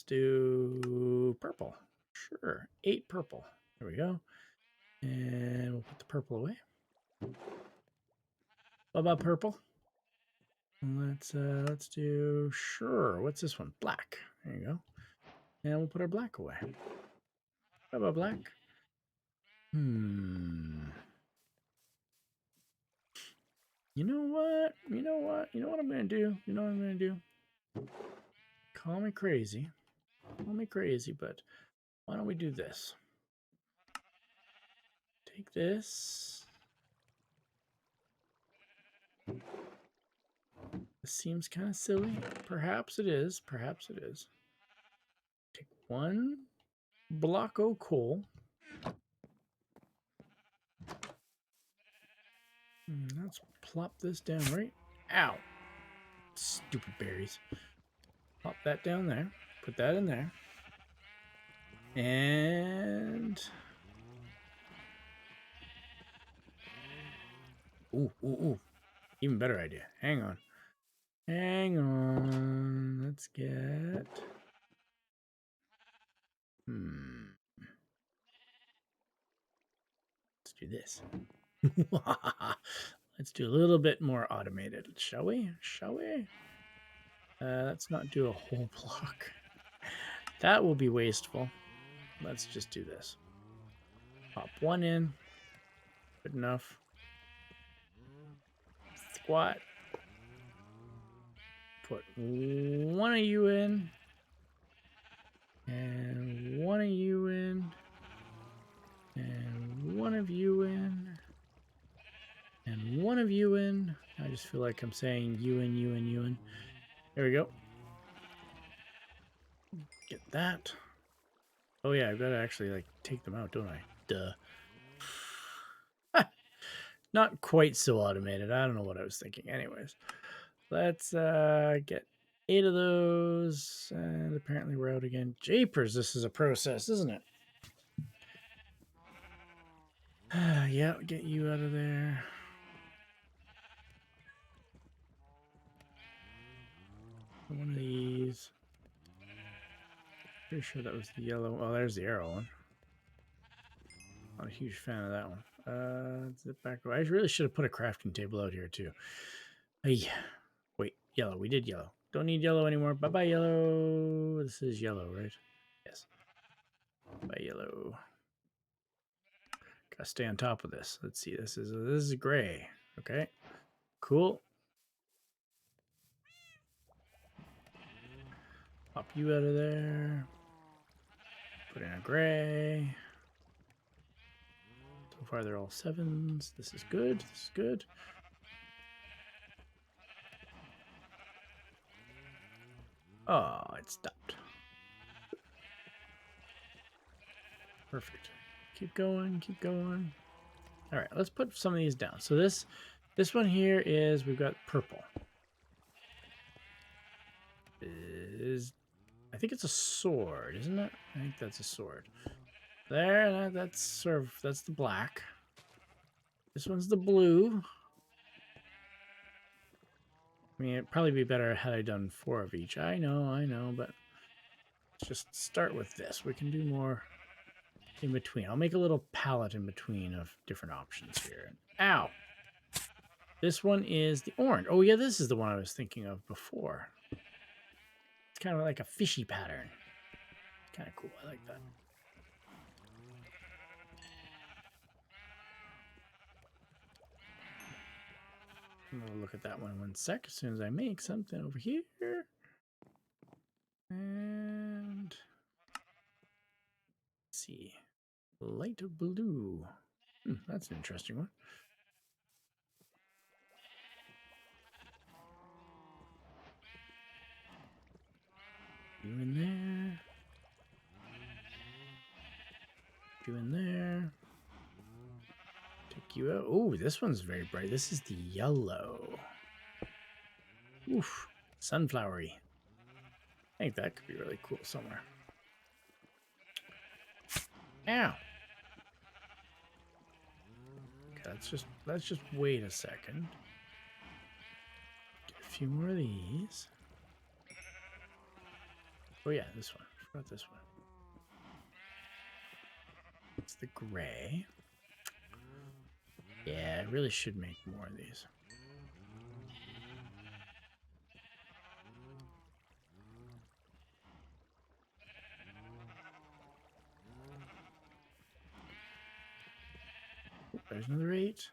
do purple. Sure, 8 purple. There we go. And we'll put the purple away. What about purple? Let's do, sure, what's this one? Black. There you go. And we'll put our black away. What about black? You know what? You know what? You know what I'm gonna do? You know what I'm gonna do? Call me crazy. Call me crazy, but why don't we do this? Take this. This seems kind of silly. Perhaps it is. Perhaps it is. Take 1 block of coal. Let's plop this down right. Ow. Stupid berries. Plop that down there. Put that in there. And... Ooh, ooh, ooh. Even better idea. Hang on. Hang on. Let's get... Let's do this. Let's do a little bit more automated, shall we? Shall we? Let's not do a whole block. That will be wasteful. Let's just do this. Pop 1 in. Good enough. Squat. Put 1 of you in. And 1 of you in. And 1 of you in. And 1 of you in. I just feel like I'm saying you in, you in, you in. There we go. Get that. Oh yeah, I've got to actually like take them out, don't I? Duh. Not quite so automated. I don't know what I was thinking. Anyways, let's get 8 of those. And apparently we're out again. Japers, this is a process, isn't it? Yeah, get you out of there. One of these. Pretty sure that was the yellow. Oh, there's the arrow one. Not a huge fan of that one. Zip back. I really should have put a crafting table out here too. Hey, wait, yellow. We did yellow. Don't need yellow anymore. Bye bye yellow. This is yellow, right? Yes. Bye yellow. Gotta stay on top of this. Let's see. This is gray. Okay. Cool. Pop you out of there. Put in a gray. So far they're all 7s. This is good. This is good. Oh, it stopped. Perfect. keep going, keep going. All right, let's put some of these down. So this one here is, we've got purple. I think it's a sword, isn't it? I think that's a sword. There, that's the black. This one's the blue. I mean, it'd probably be better had I done 4 of each. I know, but let's just start with this. We can do more in between. I'll make a little palette in between of different options here. Ow! This one is the orange. Oh yeah, this is the one I was thinking of before. It's kind of like a fishy pattern. It's kind of cool. I like that. We'll look at that one in 1 sec as soon as I make something over here. And let's see. Light blue. That's an interesting one. You in there. You in there. Take you out. Oh, this one's very bright. This is the yellow. Oof. Sunflowery. I think that could be really cool somewhere. Ow. Okay, let's just wait a second. Get a few more of these. Oh yeah, this one. I forgot this one. It's the gray. Yeah, I really should make more of these. Oh, there's another 8.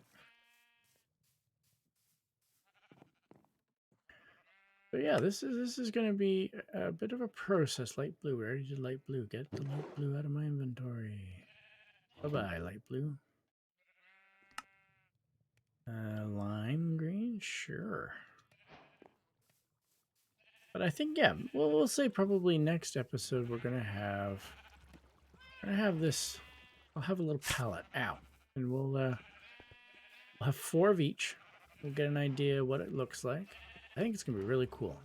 So yeah, this is going to be a bit of a process. Light blue. We already did light blue. Get the light blue out of my inventory. Bye-bye, light blue. Lime green? Sure. But I think, yeah, we'll say probably next episode we're going to have this. I'll have a little palette. Ow. And we'll have 4 of each. We'll get an idea what it looks like. I think it's going to be really cool.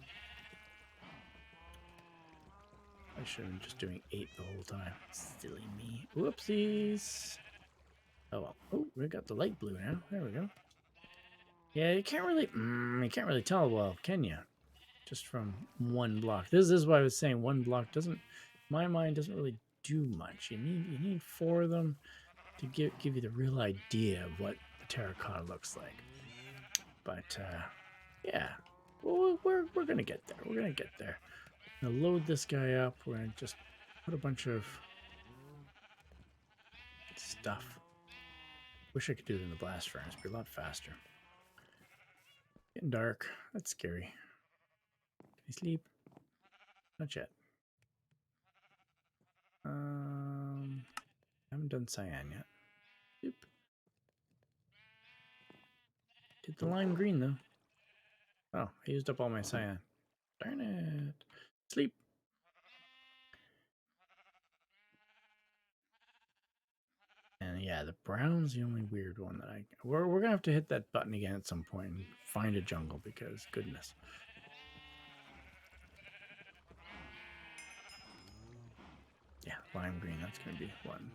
I should have been just doing 8 the whole time. Silly me. Whoopsies. Oh well. Oh, we got the light blue now. There we go. Yeah, you can't really tell well, can you? Just from 1 block. This is why I was saying 1 block doesn't, my mind doesn't really do much. You need 4 of them to give you the real idea of what the terracotta looks like. But yeah, well, we're gonna get there. We're gonna get there. I'm gonna load this guy up. We're gonna just put a bunch of stuff. Wish I could do it in the blast furnace. It'd be a lot faster. Getting dark. That's scary. Can you sleep? Not yet. Haven't done cyan yet. Yep. Did the lime green though. Oh, I used up all my cyan. Darn it. Sleep. And yeah, the brown's the only weird one that we're gonna have to hit that button again at some point and find a jungle because goodness. Yeah, lime green, that's gonna be one.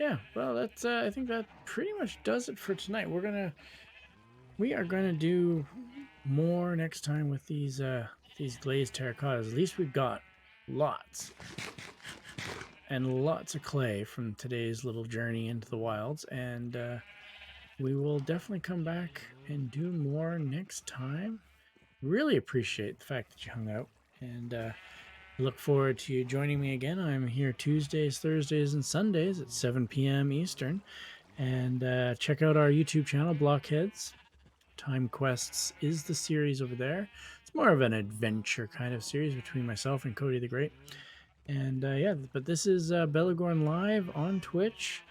Yeah, well, that's I think that pretty much does it for tonight. We are gonna do more next time with these glazed terracottas. At least we've got lots and lots of clay from today's little journey into the wilds, and we will definitely come back and do more next time. Really appreciate the fact that you hung out, and look forward to you joining me again. I'm here Tuesdays, Thursdays, and Sundays at 7 p.m. Eastern. And check out our YouTube channel, Blockheads. Time Quests is the series over there. It's more of an adventure kind of series between myself and Cody the Great. And yeah, but this is Belegorn Live on Twitch.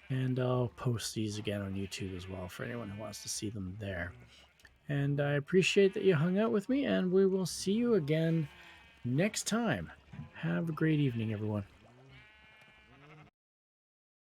And I'll post these again on YouTube as well for anyone who wants to see them there. And I appreciate that you hung out with me, and we will see you again next time. Have a great evening, everyone.